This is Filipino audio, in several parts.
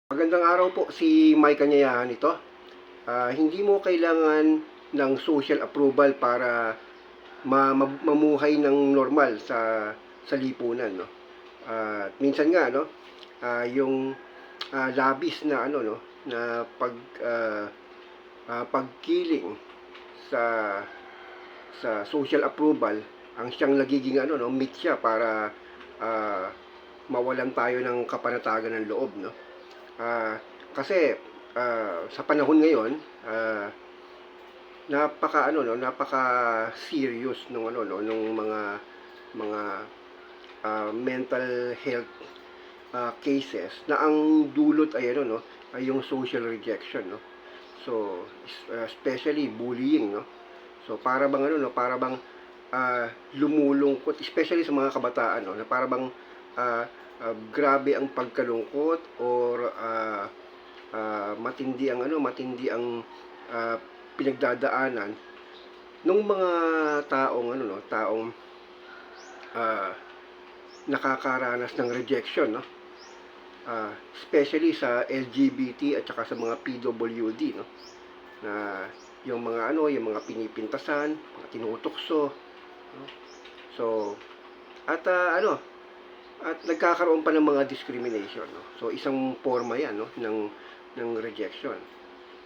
Magandang araw po, si Mike Kanyayahan ito. Hindi mo kailangan ng social approval para mamuhay ng normal sa lipunan, no? Minsan nga, no, yung labis na ano, no, na pagkiling sa social approval ang siyang nagiging ano, no, mitya para ah, mawalan tayo ng kapanatagan ng loob, no. Kasi sa panahon ngayon, napaka ano, no, napaka serious nung ano, no, nung mga mental health cases na ang dulot ay ano, no, ay yung social rejection, no. So especially bullying, no. So para bang ano, no, para bang lumulungkot, especially sa mga kabataan, no, na para bang grabe ang pagkalungkot or matindi ang uh, pinagdadaanan ng mga taong ano, no, taong uh, nakakaranas ng rejection, no. Especially sa LGBT at saka sa mga PWD, no, na yung mga ano, yung mga pinipintasan, mga tinutokso, no? So at at nagkakaroon pa ng mga discrimination, no. So isang forma 'yan, no, ng rejection.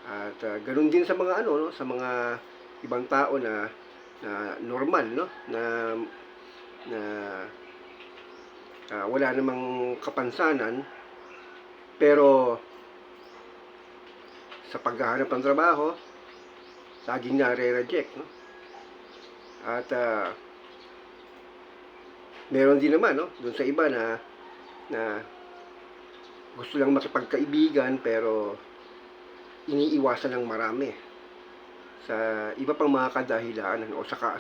At ganun din sa mga ano, no, sa mga ibang tao na normal, no, na wala namang kapansanan, pero sa paghahanap ng trabaho laging nare-reject, no. At meron din naman, no, dun sa iba na gusto lang makipagkaibigan pero iniiwasan ng marami sa iba pang mga kadahilanan o sa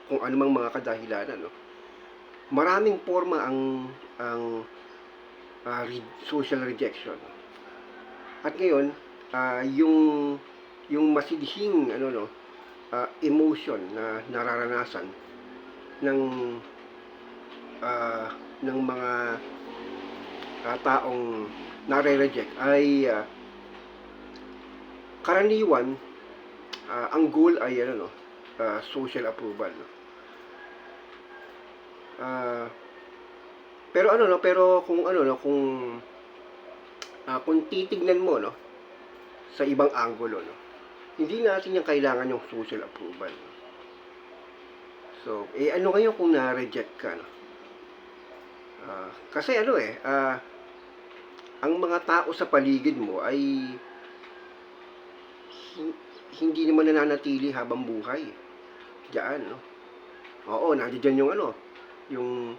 kung anumang mga kadahilanan, no. Maraming forma ang social rejection. At ngayon, yung masidhing ano, no, emotion na nararanasan ng ng mga taong nare-reject ay karaniwan ang goal ay ano, no, social approval, no. Uh, pero ano, no, pero kung ano, no, kung titignan mo, no, sa ibang anggulo, no, hindi natin yung kailangan yung social approval, no. So ano kayo kung na-reject ka, no? Kasi ano ang mga tao sa paligid mo ay hindi naman nananatili habang buhay diyan, no. Oo, nandiyan yung ano, yung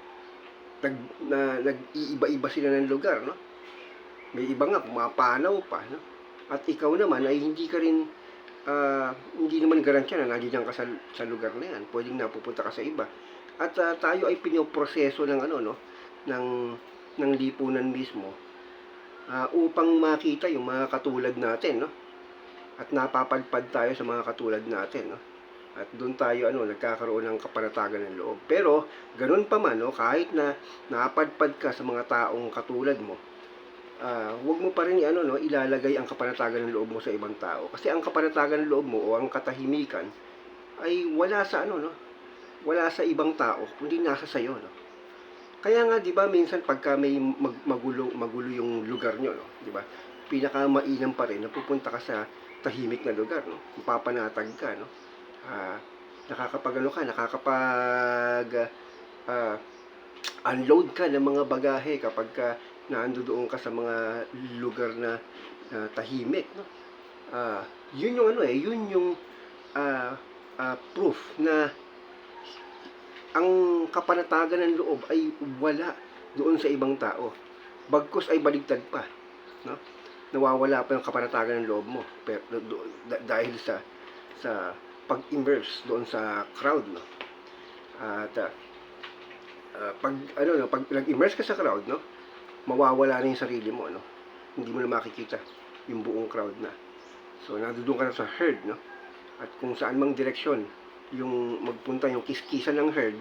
nag-iiba-iba sila ng lugar, no. May iba nga pumapanaw pa, no. At ikaw naman ay hindi naman garantiya na nandiyan ka sa lugar na yan. Pwedeng napupunta ka sa iba. At tayo ay pinoproseso ng ano, no, ng lipunan mismo upang makita yung mga katulad natin, no. At napapadpad tayo sa mga katulad natin, no. At doon tayo nagkakaroon ng kapanatagan ng loob. Pero ganun pa man, no, kahit na napadpad ka sa mga taong katulad mo, huwag mo pa rin ilalagay ang kapanatagan ng loob mo sa ibang tao. Kasi ang kapanatagan ng loob mo o ang katahimikan ay wala sa no, wala sa ibang tao, kundi nasa sayo, no. Kaya nga 'di ba minsan pagka may magulo yung lugar nyo, no, 'di ba? Pinakamainam pa rin na pupunta ka sa tahimik na lugar, no. Mapapanatag ka, no. Nakakapag unload ka ng mga bagahe kapag nandoon ka sa mga lugar na tahimik, no. Yun yung yun yung proof na ang kapanatagan ng loob ay wala doon sa ibang tao. Bagkus ay baligtad pa, no. Nawawala pa yung kapanatagan ng loob mo pero dahil sa pag-immerse doon sa crowd, no. At pag pag nag-immerse ka sa crowd, no, mawawala na yung sarili mo, no. Hindi mo na makikita yung buong crowd na. So nandoon ka na sa herd, no. At kung saan mang direksyon yung magpunta yung kiskisan ng herd,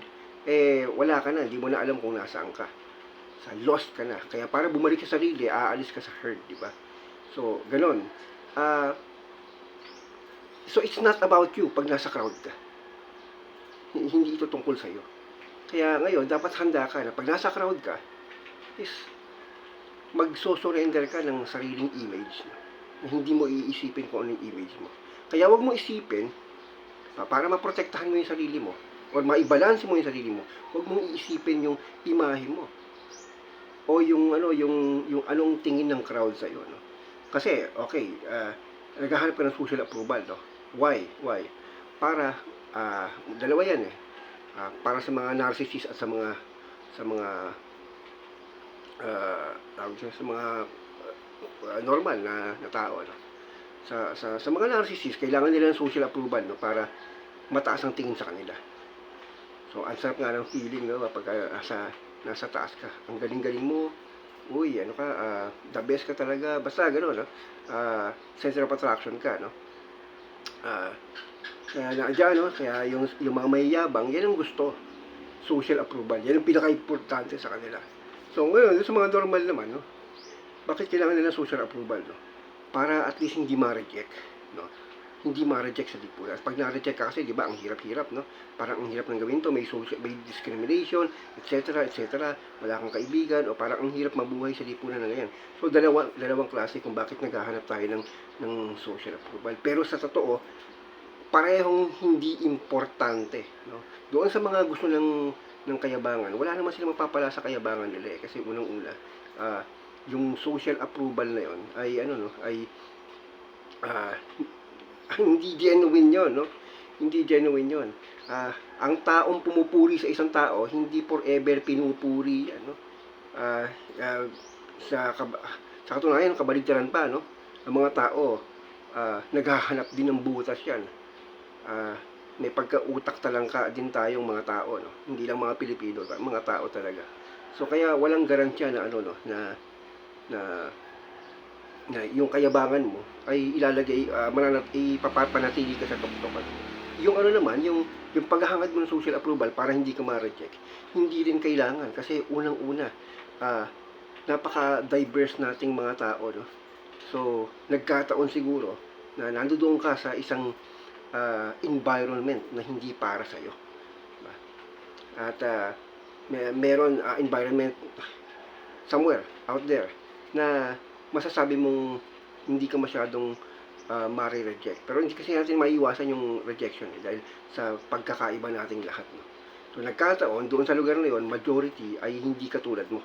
wala ka na, hindi mo na alam kung nasaan ka. lost ka na. Kaya para bumalik sa sarili, aalis ka sa herd, di ba? So, ganon. So, it's not about you pag nasa crowd ka. Hindi ito tungkol sa'yo. Kaya ngayon, dapat handa ka na pag nasa crowd ka, is magso-surrender ka ng sariling image na hindi mo iisipin kung ano yung image mo. Kaya wag mo isipin, para maprotektahan mo yung sarili mo, o maibalance mo yung sarili mo, wag mong iisipin yung imahe mo. O yung anong tingin ng crowd sa iyo, no? Kasi okay, naghahanap ka ng social approval, no? Why? Para dalawa yan eh. Para sa mga narcissist at sa mga normal na tao, no? Sa mga narcissist, kailangan nila ng social approval, no, para mataas ang tingin sa kanila. So, ang sarap nga ng feeling, no, kapag nasa taas ka. Ang galing-galing mo. Uy, the best ka talaga. Basta gano'n, no? Center of attraction ka, no? Kaya nandiyan, no? Kaya yung mga mayayabang, yan ang gusto. Social approval. Yan ang pinaka-importante sa kanila. So, ngayon, sa mga normal naman, no? Bakit kailangan nila social approval, no? Para at least hindi ma-reject, no? Hindi ma-reject sa lipunan. Pag na-reject ka kasi, di ba, ang hirap-hirap, no? Parang ang hirap ng gawin to, may discrimination, etc., etc., wala kang kaibigan, o parang ang hirap mabuhay sa lipunan na ngayon. So, dalawang klase kung bakit naghahanap tayo ng social approval. Pero sa totoo, parehong hindi importante, no? Doon sa mga gusto ng kayabangan, wala naman silang mapapala sa kayabangan nila eh. Kasi unang-una, yung social approval na yon ay hindi genuine yon, no? Hindi genuine yon. Ang taong pumupuri sa isang tao, hindi forever pinupuri, ano? Sa katunayan, kabaligtaran pa, no? Ang mga tao, naghahanap din ng butas yan. May pagkautak talangka din tayong mga tao, no? Hindi lang mga Pilipino, mga tao talaga. So kaya walang garantiya na na yung kayabangan mo ay ilalagay, ipapanatili ka sa kapitokan. Yung naman, yung paghahangad mo ng social approval para hindi ka ma-reject, hindi rin kailangan kasi unang-una, napaka-diverse nating mga tao, no? So, nagkataon siguro na nandoon ka sa isang environment na hindi para sa'yo. Diba? At meron environment somewhere out there na masasabi mong hindi ka masyadong ma-reject. Pero hindi kasi natin maiiwasan yung rejection dahil sa pagkakaiba nating lahat, no? So, nagkataon, doon sa lugar na yun, majority ay hindi katulad mo.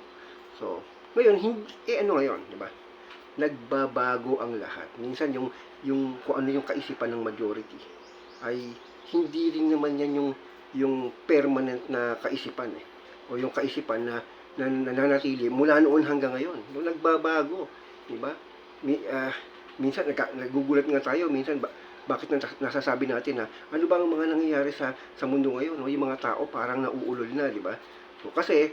So, ngayon, ngayon, di ba? Nagbabago ang lahat. Minsan, yung kung ano yung kaisipan ng majority, ay hindi rin naman yan yung permanent na kaisipan, eh. O yung kaisipan na nananatili mula noon hanggang ngayon. Yung nagbabago, di ba? Minsan nagugulat nga tayo, minsan bakit nasasabi natin na ano ba ang mga nangyayari sa mundo ngayon, no? Yung mga tao parang nauulol na, di ba? So kasi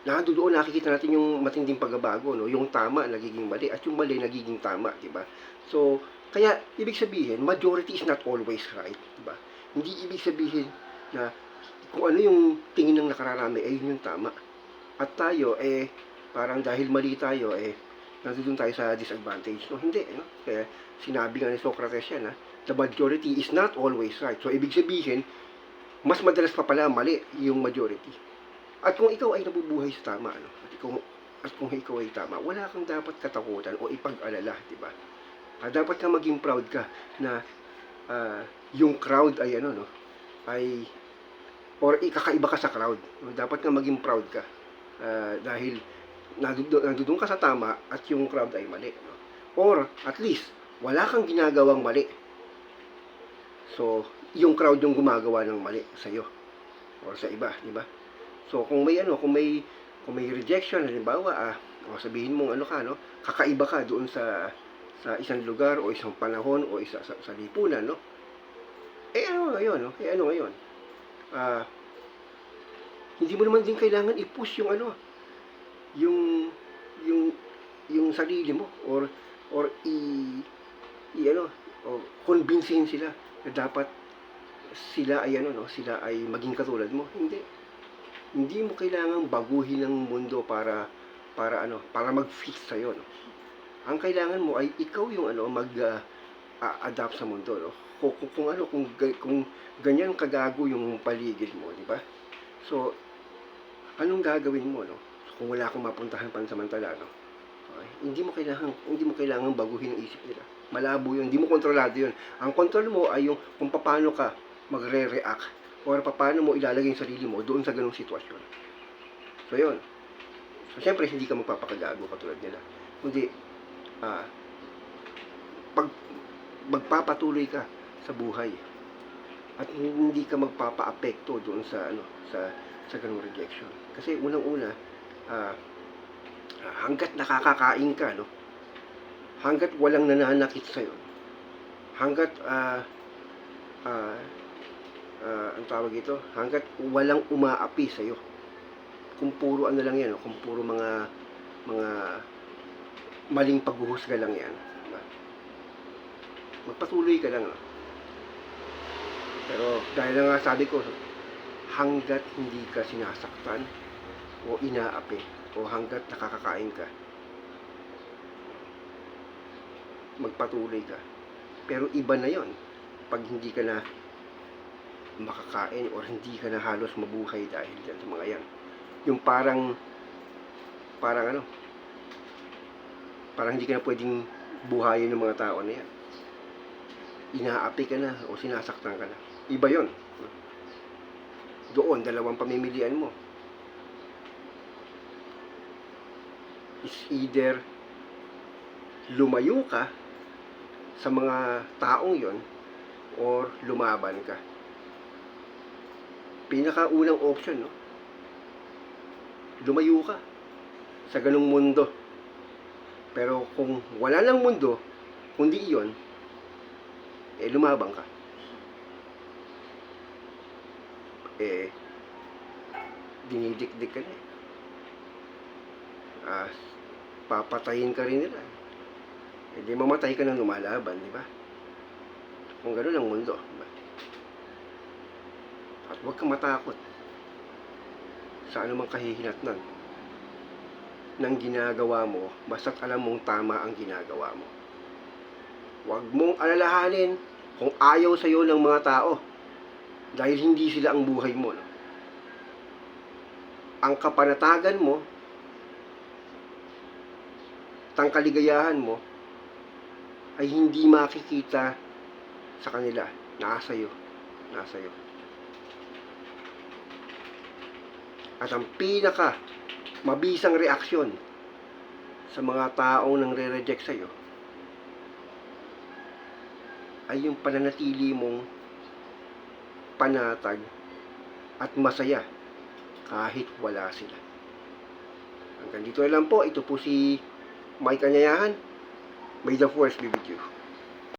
doon nakikita natin yung matinding pagbabago, no? Yung tama nagiging mali at yung mali nagiging tama, di ba? So kaya ibig sabihin, majority is not always right, di ba? Hindi ibig sabihin na kung ano yung tingin ng nakararami ay yun yung tama. At tayo parang dahil mali tayo nandun tayo sa disadvantage. No, hindi, no? Kaya sinabi nga ni Socrates yan, the majority is not always right. So, ibig sabihin, mas madalas pa pala mali yung majority. At kung ikaw ay nabubuhay sa tama, no? At kung ikaw ay tama, wala kang dapat katakutan o ipag-alala, di ba? Dapat kang maging proud ka na yung crowd ay or kakaiba ka sa crowd. No? Dapat kang maging proud ka dahil nandun ka sa tama at yung crowd ay mali, no? Or at least wala kang ginagawang mali, so yung crowd yung gumagawa ng mali sa iyo or sa iba, di ba? So kung may rejection, halimbawa o sabihin mong kakaiba ka doon sa isang lugar o isang panahon o sa lipunan, no? Ano ngayon? Hindi mo naman din kailangan i-push yung sarili mo or convincein sila na dapat sila ay maging katulad mo. Hindi. Hindi mo kailangang baguhin ang mundo para mag-fit sa'yo, no? Ang kailangan mo ay ikaw yung adapt sa mundo, no? Kung ganyan kagago yung paligid mo, di ba? So, anong gagawin mo, no? Kung wala kang mapuntahan pansamantala, no? Okay? Hindi mo kailangan baguhin ang isip nila. Malabo yun, hindi mo kontrolado yun. Ang control mo ay yung kung paano ka magre-react or paano mo ilalagay yung sarili mo doon sa ganung sitwasyon. So, yun. So, syempre, hindi ka magpapakagago katulad nila. Kundi, ah, pag magpapatuloy ka sa buhay at hindi ka magpapa-apekto doon sa ganung rejection. Kasi unang-una, ah, hanggat nakakakain ka, no? Hanggat walang nananakit sa'yo, hanggat ang tawag ito, hanggat walang umaapi sa'yo, kung puro ano lang yan, no? Kung puro mga maling paghuhusga lang yan, diba? Magpatuloy ka lang, no? Pero dahil na nga sabi ko, hanggat hindi ka sinasaktan o inaapi o hanggat nakakakain ka, magpatuloy ka. Pero iba na yon pag hindi ka na makakain or hindi ka na halos mabuhay dahil dyan sa mga yan. Yung parang hindi ka na pwedeng buhayin ng mga tao na yan. Inaapi ka na o sinasaktan ka na. Iba yon. Doon, dalawang pamimilian mo. Is either lumayo ka sa mga taong yon or lumaban ka. Pinakaunang option, no? Lumayo ka sa ganung mundo. Pero kung wala lang mundo, kundi iyon, lumabang ka. Dinidikdik ka na. Papatayin ka rin nila. Di mamatay ka ng lumalaban, di ba? Kung gano'n ang mundo, di ba? At huwag kang matakot sa anumang kahihinatnan ng ginagawa mo, basta't alam mong tama ang ginagawa mo. Huwag mong alalahanin kung ayaw sa'yo ng mga tao dahil hindi sila ang buhay mo, no? Ang kapanatagan mo, ang kaligayahan mo, ay hindi makikita sa kanila. Nasa iyo. At ang pinaka mabisang reaksyon sa mga taong nang re-reject sa'yo ay yung pananatili mong panatag at masaya kahit wala sila. Hanggang dito lang po. Ito po si Mike Anyayahan. May the force be with you.